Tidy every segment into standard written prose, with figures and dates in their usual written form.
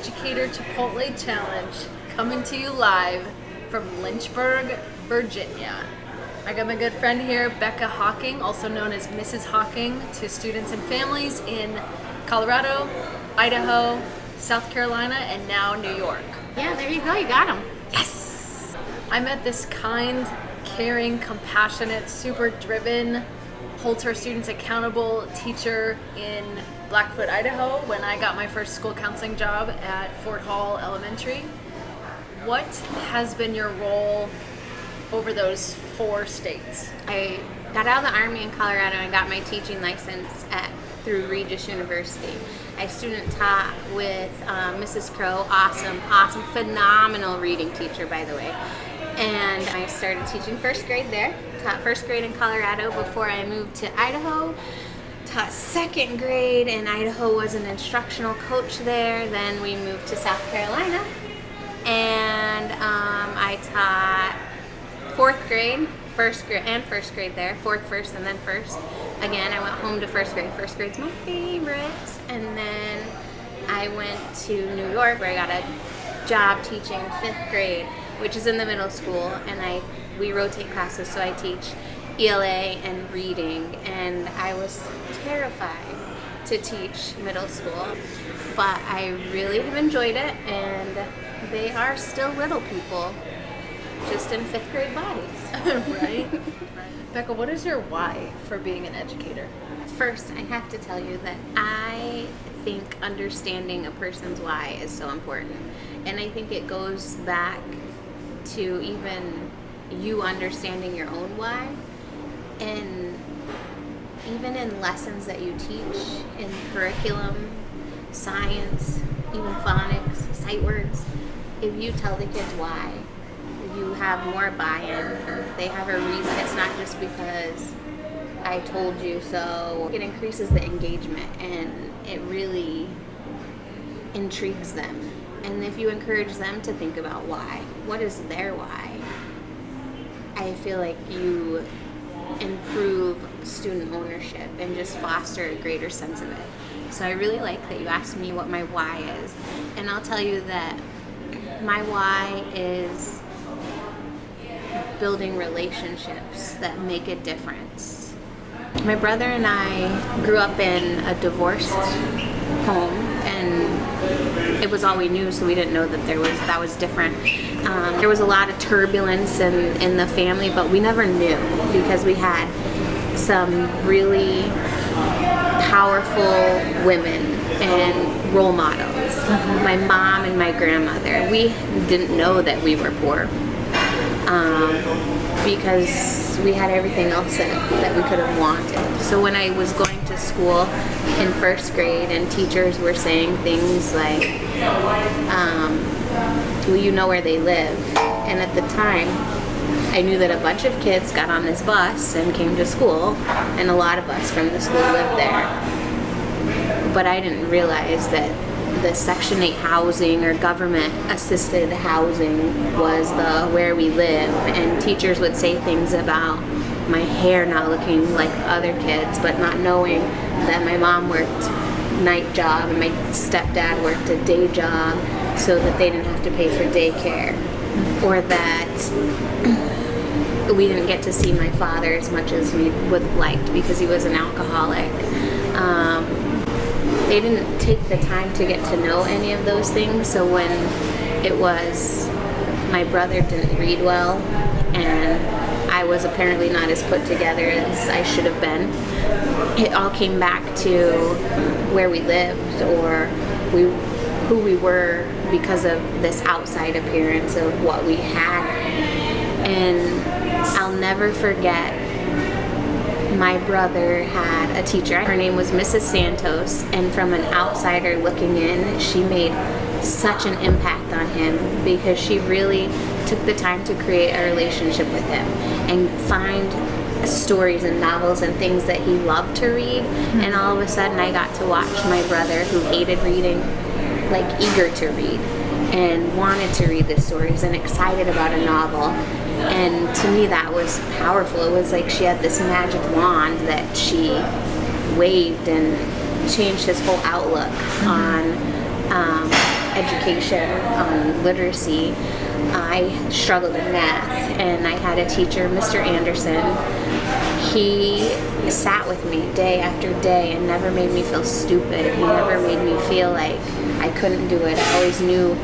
Educator Chipotle Challenge, coming to you live from Lynchburg, Virginia. I got my good friend here, Becca Hocking, also known as Mrs. Hocking, to students and families in Colorado, Idaho, South Carolina, and now New York. Yeah, there you go, you got them. Yes! I met this kind, caring, compassionate, super driven, holds her students accountable teacher in Blackfoot, Idaho, when I got my first school counseling job at Fort Hall Elementary. What has been your role over those 4 states? I got out of the Army in Colorado and got my teaching license through Regis University. I student taught with Mrs. Crow, awesome, phenomenal reading teacher, by the way. And I started teaching first grade there. Taught first grade in Colorado before I moved to Idaho. Taught second grade in Idaho, was an instructional coach there. Then we moved to South Carolina. And I taught fourth grade, first grade there. Fourth, first, and then first. Again, I went home to first grade. First grade's my favorite. And then I went to New York where I got a job teaching 5th grade, which is in the middle school, and we rotate classes, so I teach ELA and reading, and I was terrified to teach middle school, but I really have enjoyed it, and they are still little people, just in 5th grade bodies. Right? Becca, what is your why for being an educator? First, I have to tell you that I think understanding a person's why is so important, and I think it goes back to even you understanding your own why, and even in lessons that you teach in curriculum, science, even phonics, sight words, if you tell the kids why, you have more buy-in. They have a reason. It's not just because I told you so. It increases the engagement, and it really intrigues them. And if you encourage them to think about why, what is their why, I feel like you improve student ownership and just foster a greater sense of it. So I really like that you asked me what my why is. And I'll tell you that my why is building relationships that make a difference. My brother and I grew up in a divorced home, and it was all we knew, so we didn't know that that was different. There was a lot of turbulence in the family, but we never knew because we had some really powerful women and role models. My mom and my grandmother. We didn't know that we were poor because we had everything else that we could have wanted. So when I was going to school in first grade and teachers were saying things like, well, you know where they live. And at the time, I knew that a bunch of kids got on this bus and came to school, and a lot of us from the school lived there. But I didn't realize that the Section 8 housing or government assisted housing was where we live, and teachers would say things about my hair not looking like other kids, but not knowing that my mom worked night job and my stepdad worked a day job so that they didn't have to pay for daycare, or that we didn't get to see my father as much as we would have liked because he was an alcoholic. They didn't take the time to get to know any of those things, so when it was my brother didn't read well and I was apparently not as put together as I should have been, it all came back to where we lived or who we were because of this outside appearance of what we had. And I'll never forget, my brother had a teacher. Her name was Mrs. Santos, and from an outsider looking in, she made such an impact on him because she really took the time to create a relationship with him and find stories and novels and things that he loved to read. And all of a sudden I got to watch my brother, who hated reading, like eager to read and wanted to read the stories and excited about a novel. And to me that was powerful. It was like she had this magic wand that she waved and changed his whole outlook on education, literacy, I struggled in math, and I had a teacher, Mr. Anderson. He sat with me day after day and never made me feel stupid. He never made me feel like I couldn't do it. I always knew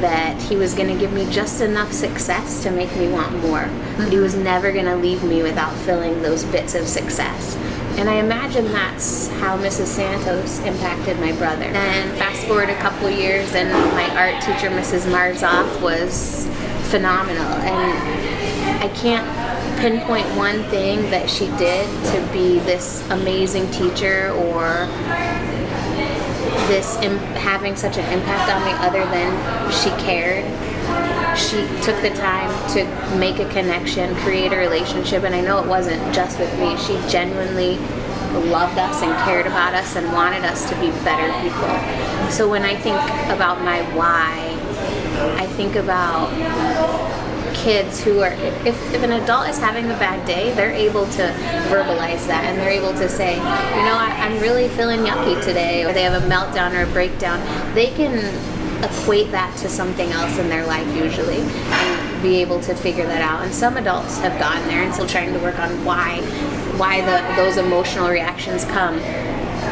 that he was going to give me just enough success to make me want more. But he was never going to leave me without filling those bits of success. And I imagine that's how Mrs. Santos impacted my brother. And fast forward a couple years, and my art teacher, Mrs. Marzoff, was phenomenal. And I can't pinpoint one thing that she did to be this amazing teacher or this having such an impact on me other than she cared. She took the time to make a connection, create a relationship, and I know it wasn't just with me. She genuinely loved us and cared about us and wanted us to be better people. So when I think about my why, I think about kids who are, if an adult is having a bad day, they're able to verbalize that, and they're able to say, I'm really feeling yucky today, or they have a meltdown or a breakdown. They can equate that to something else in their life usually and be able to figure that out. And some adults have gotten there and still trying to work on why those emotional reactions come.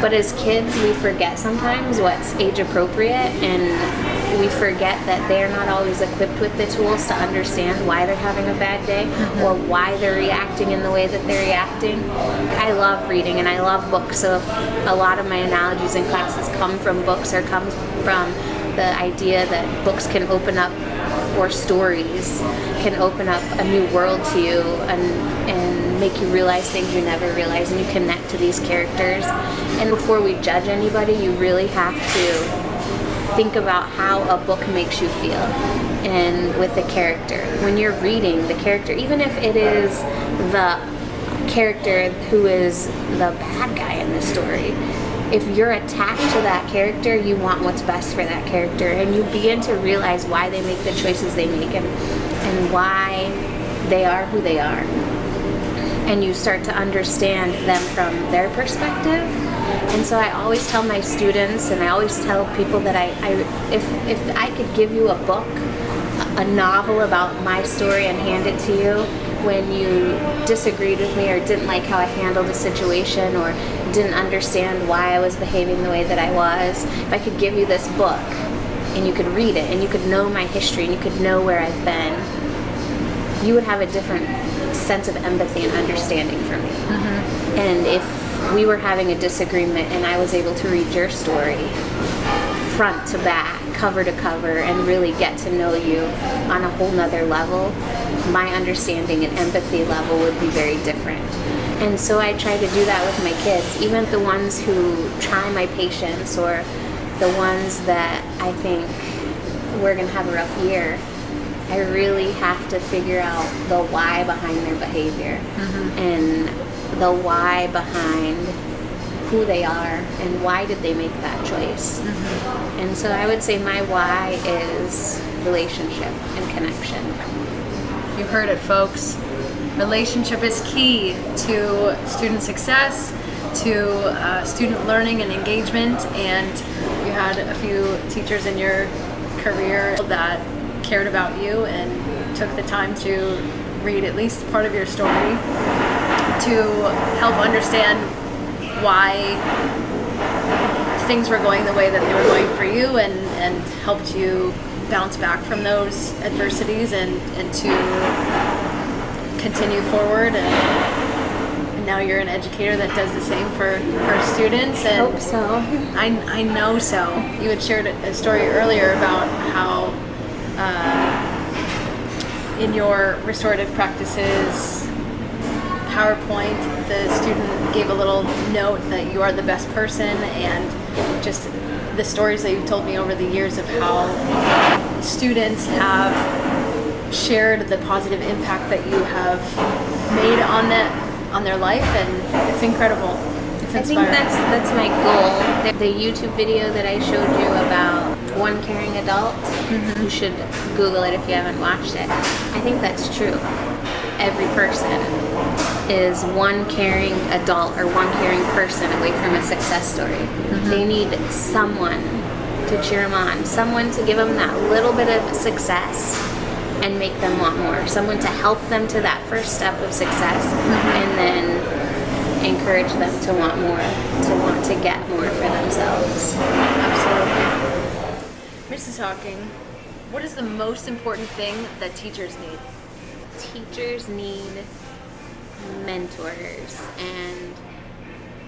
But as kids, we forget sometimes what's age appropriate, and we forget that they're not always equipped with the tools to understand why they're having a bad day or why they're reacting in the way that they're reacting. I love reading and I love books, so a lot of my analogies in classes come from books or come from the idea that books can open up, or stories can open up a new world to you and make you realize things you never realized, and you connect to these characters. And before we judge anybody, you really have to think about how a book makes you feel, and with the character. When you're reading the character, even if it is the character who is the bad guy in the story, if you're attached to that character, you want what's best for that character, and you begin to realize why they make the choices they make and why they are who they are. And you start to understand them from their perspective. And so I always tell my students, and I always tell people that if I could give you a book, a novel about my story, and hand it to you when you disagreed with me or didn't like how I handled a situation or didn't understand why I was behaving the way that I was, if I could give you this book and you could read it and you could know my history and you could know where I've been, you would have a different sense of empathy and understanding for me. And if we were having a disagreement and I was able to read your story front to back, cover to cover, and really get to know you on a whole nother level, my understanding and empathy level would be very different. And so I try to do that with my kids, even the ones who try my patience or the ones that I think we're going to have a rough year. I really have to figure out the why behind their behavior and the why behind who they are and why did they make that choice. And so I would say my why is relationship and connection. You heard it, folks. Relationship is key to student success, to student learning and engagement, and you had a few teachers in your career that cared about you and took the time to read at least part of your story to help understand why things were going the way that they were going for you, and helped you bounce back from those adversities and to continue forward. And now you're an educator that does the same for students. And I hope so. I know so. You had shared a story earlier about how in your restorative practices PowerPoint, the student gave a little note that you are the best person, and just the stories that you've told me over the years of how students have shared the positive impact that you have made on their life, and it's incredible. It's inspiring. I think that's my goal. The YouTube video that I showed you about one caring adult, you should Google it if you haven't watched it. I think that's true. Every person is one caring adult or one caring person away from a success story. They need someone to to cheer them on, someone to give them that little bit of success and make them want more, someone to help them to that first step of success, and then encourage them to want more, to want to get more for themselves. Absolutely. Mrs. Hocking, what is the most important thing that teachers need? Teachers need mentors and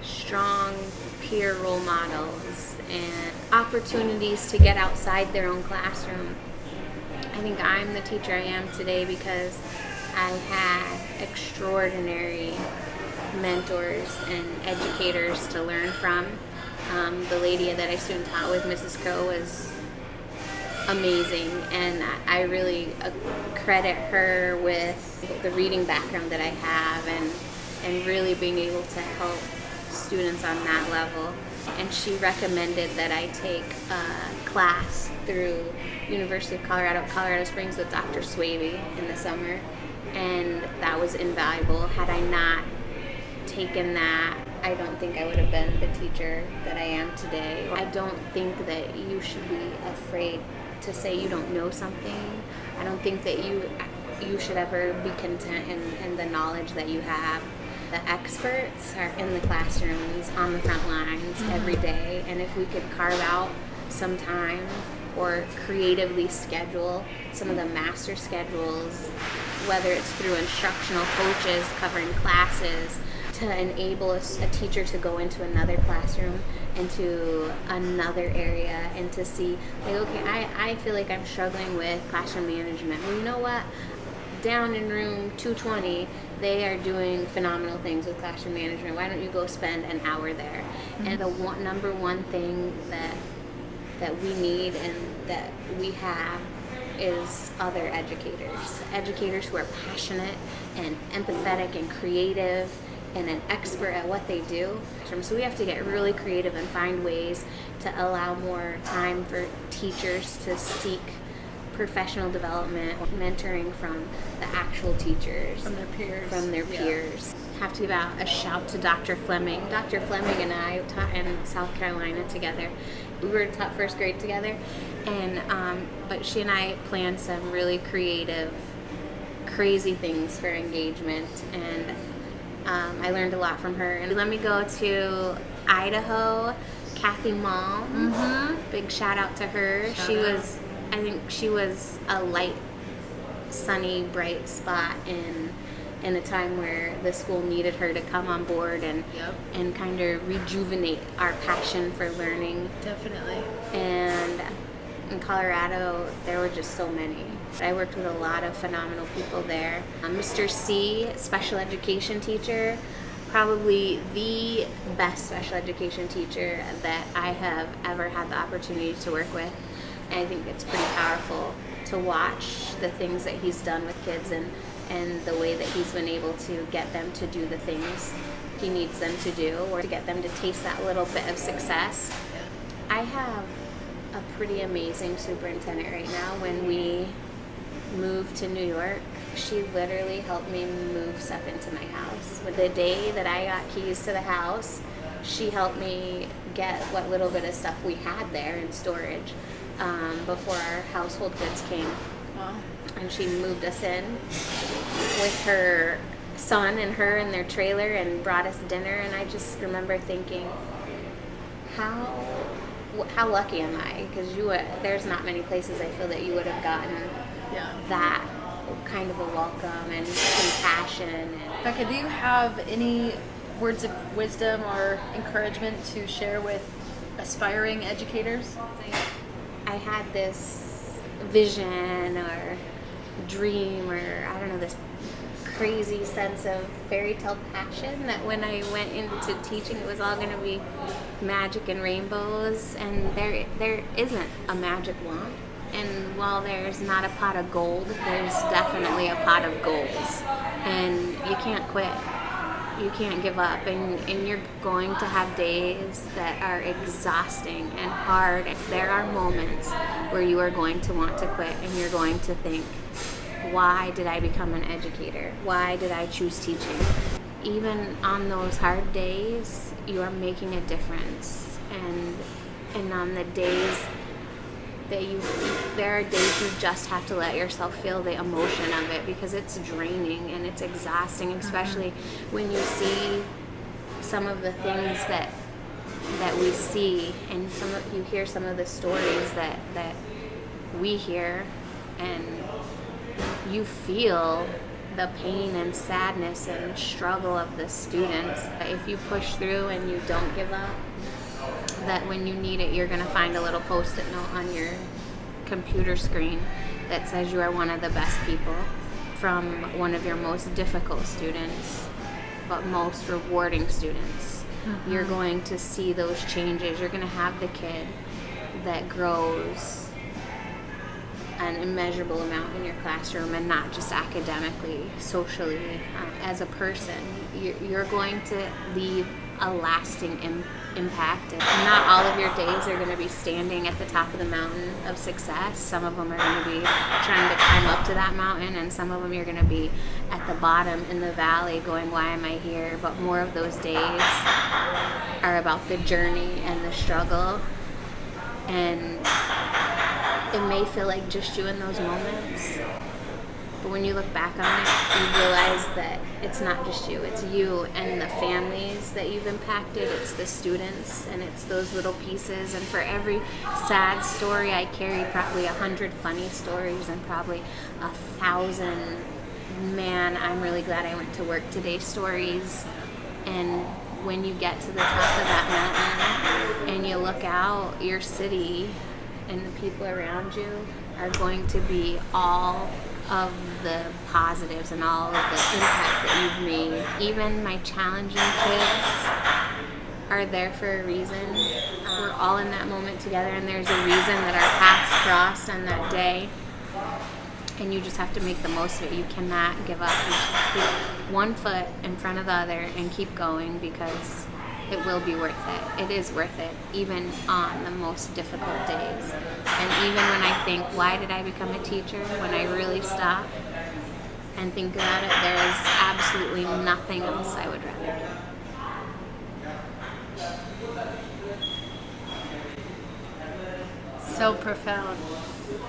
strong peer role models and opportunities to get outside their own classroom. I think I'm the teacher I am today because I had extraordinary mentors and educators to learn from. The lady that I student taught with, Mrs. Crow, was amazing, and I really credit her with the reading background that I have and really being able to help students on that level. And she recommended that I take a class through University of Colorado Springs with Dr. Swaby in the summer, and that was invaluable. Had I not taken that, I don't think I would have been the teacher that I am today. I don't think that you should be afraid to say you don't know something. I don't think that you should ever be content in the knowledge that you have. The experts are in the classrooms, on the front lines every day, and if we could carve out some time or creatively schedule some of the master schedules, whether it's through instructional coaches covering classes, to enable a teacher to go into another classroom, into another area, and to see, like, okay, I feel like I'm struggling with classroom management. Well, you know what? Down in room 220, they are doing phenomenal things with classroom management. Why don't you go spend an hour there? And the number one thing that we need and that we have is other educators who are passionate and empathetic and creative and an expert at what they do. So we have to get really creative and find ways to allow more time for teachers to seek professional development, mentoring from the actual teachers. From their peers. Have to give out a shout to Dr. Fleming. Dr. Fleming and I taught in South Carolina together. We were taught first grade together, and but she and I planned some really creative, crazy things for engagement, and I learned a lot from her. And let me go to Idaho, Kathy Malm. Big shout out to her. I think she was a light, sunny, bright spot in a time where the school needed her to come on board and kind of rejuvenate our passion for learning. Definitely. And in Colorado, there were just so many. I worked with a lot of phenomenal people there. Mr. C, special education teacher, probably the best special education teacher that I have ever had the opportunity to work with. And I think it's pretty powerful to watch the things that he's done with kids and the way that he's been able to get them to do the things he needs them to do, or to get them to taste that little bit of success. I have a pretty amazing superintendent right now. When we moved to New York, she literally helped me move stuff into my house. The day that I got keys to the house, she helped me get what little bit of stuff we had there in storage before our household goods came. Wow. And she moved us in with her son and her in their trailer and brought us dinner. And I just remember thinking, how lucky am I? Because there's not many places I feel that you would have gotten that kind of a welcome and compassion. And Becca, do you have any words of wisdom or encouragement to share with aspiring educators? I had this vision or dream, or I don't know, this crazy sense of fairy tale passion that when I went into teaching, it was all going to be magic and rainbows, and there isn't a magic wand. And while there's not a pot of gold, there's definitely a pot of goals, and you can't quit. You can't give up, and you're going to have days that are exhausting and hard. There are moments where you are going to want to quit, and you're going to think, why did I become an educator? Why did I choose teaching? Even on those hard days, you are making a difference. And on the days that there are days you just have to let yourself feel the emotion of it, because it's draining and it's exhausting, especially when you see some of the things that we see, and you hear some of the stories that we hear, and you feel the pain and sadness and struggle of the students. If you push through and you don't give up, that when you need it, you're going to find a little post-it note on your computer screen that says you are one of the best people, from one of your most difficult students but most rewarding students. You're going to see those changes. You're going to have the kid that grows an immeasurable amount in your classroom, and not just academically, socially, as a person. You're going to leave a lasting impact. And not all of your days are going to be standing at the top of the mountain of success. Some of them are going to be trying to climb up to that mountain, and some of them you're going to be at the bottom in the valley going, why am I here? But more of those days are about the journey and the struggle, and it may feel like just you in those moments, but when you look back on it, you realize that it's not just you, it's you and the families that you've impacted, it's the students, and it's those little pieces. And for every sad story, I carry probably 100 funny stories, and probably 1,000, man, I'm really glad I went to work today stories. And when you get to the top of that mountain and you look out, your city and the people around you are going to be all of the positives and all of the impact that you've made. Even my challenging kids are there for a reason. We're all in that moment together, and there's a reason that our paths crossed on that day, and you just have to make the most of it. You cannot give up. You should put one foot in front of the other and keep going, because it will be worth it. It is worth it, even on the most difficult days. And even when I think, why did I become a teacher? When I really stop and think about it, there is absolutely nothing else I would rather do. So profound.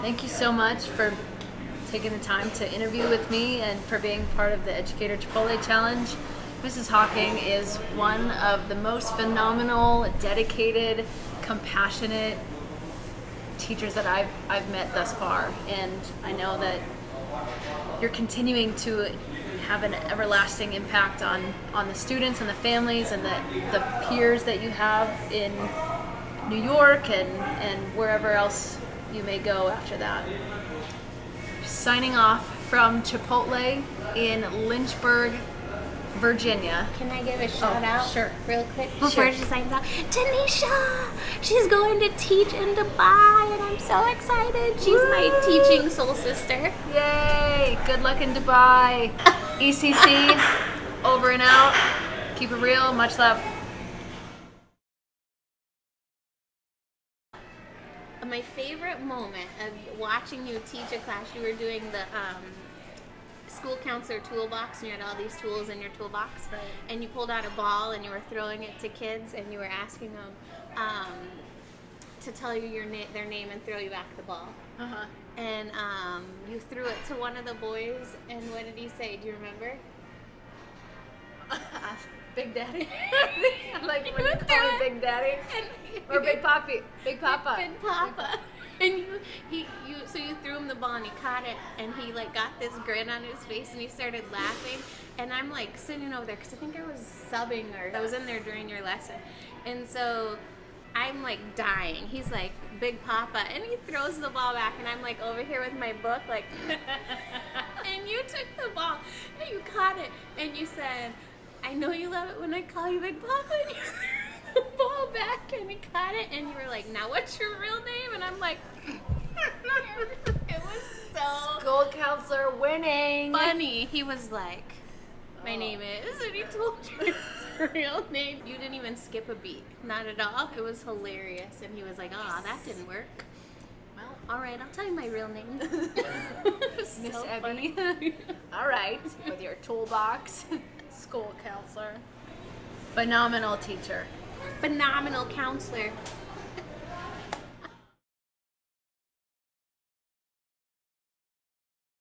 Thank you so much for taking the time to interview with me and for being part of the Educator Chipotle Challenge. Mrs. Hocking is one of the most phenomenal, dedicated, compassionate teachers that I've met thus far, and I know that you're continuing to have an everlasting impact on the students and the families and the peers that you have in New York and wherever else you may go after that. Signing off from Chipotle in Lynchburg, Virginia. Can I give a shout out? Sure. Real quick before she signs out? Tanisha! She's going to teach in Dubai, and I'm so excited. She's my teaching soul sister. Yay! Good luck in Dubai. ECC, over and out. Keep it real. Much love. My favorite moment of watching you teach a class, you were doing the school counselor toolbox, and you had all these tools in your toolbox, right, and you pulled out a ball and you were throwing it to kids, and you were asking them to tell you their name and throw you back the ball. And you threw it to one of the boys, and what did he say? Do you remember? Big Daddy. Like when you call him Big Daddy, or Big Papi, Big Papa. Big Papa. And so you threw him the ball, and he caught it, and he like got this grin on his face, and he started laughing. And I'm like sitting over there, because I think I was subbing, or I was in there during your lesson, and so I'm like dying. He's like, Big Papa, and he throws the ball back, and I'm like over here with my book, like, and you took the ball, and you caught it, and you said, I know you love it when I call you Big Papa, and you threw the ball back, and he caught it, and you were like, now what's your real name? And I'm like, it was so school counselor winning. funny. He was like, my name is, and he told you his real name. You didn't even skip a beat, not at all. It was hilarious, and he was like, oh, that didn't work. Well, all right, I'll tell you my real name. Miss So Evie. funny. All right, with your toolbox. School counselor. Phenomenal teacher. Phenomenal counselor.